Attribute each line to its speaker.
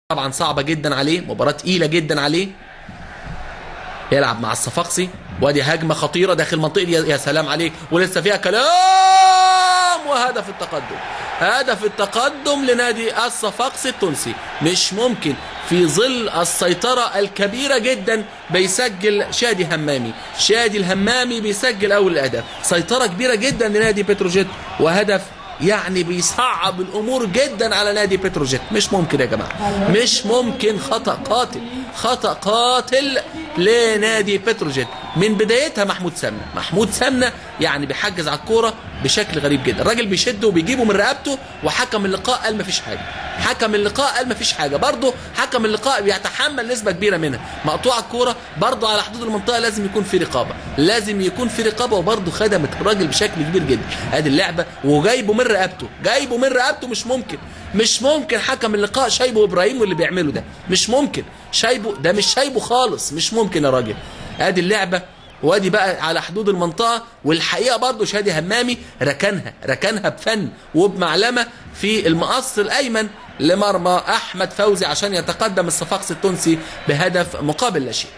Speaker 1: طبعا صعبة جدا عليه، مباراة تقيلة جدا عليه. يلعب مع الصفاقسي، وادي هجمة خطيرة داخل منطقة، يا سلام عليك، ولسه فيها كلام، وهدف التقدم. هدف التقدم لنادي الصفاقسي التونسي. مش ممكن في ظل السيطرة الكبيرة جدا بيسجل شادي همامي. شادي الهمامي بيسجل أول الأهداف. سيطرة كبيرة جدا لنادي بتروجيت، وهدف يعني بيصعب الامور جدا على نادي بتروجيت. مش ممكن يا جماعه، مش ممكن. خطا قاتل، خطا قاتل لنادي بتروجيت من بدايتها. محمود سمنه يعني بيحجز على الكوره بشكل غريب جدا. الراجل بيشده وبيجيبه من رقبته، وحكم اللقاء قال مفيش حاجه. حكم اللقاء قال مفيش حاجه. برضه حكم اللقاء بيتحمل نسبه كبيره منها. مقطوعه الكوره برضه على حدود المنطقه، لازم يكون في رقابه، لازم يكون في رقابه. وبرضه خدمت الراجل بشكل كبير جدا. ادي اللعبه وجايبه من رقبته، جايبه من رقبته. مش ممكن حكم اللقاء شايبه ابراهيم واللي بيعمله ده. مش ممكن شايبه، ده مش شايبه خالص. مش ممكن يا راجل. ادي اللعبه، وادي بقى على حدود المنطقه. والحقيقه برضه شادي همامي ركنها بفن وبمعلمه في المقص الايمن لمرمى احمد فوزي عشان يتقدم الصفاقسي التونسي بهدف مقابل لا شيء.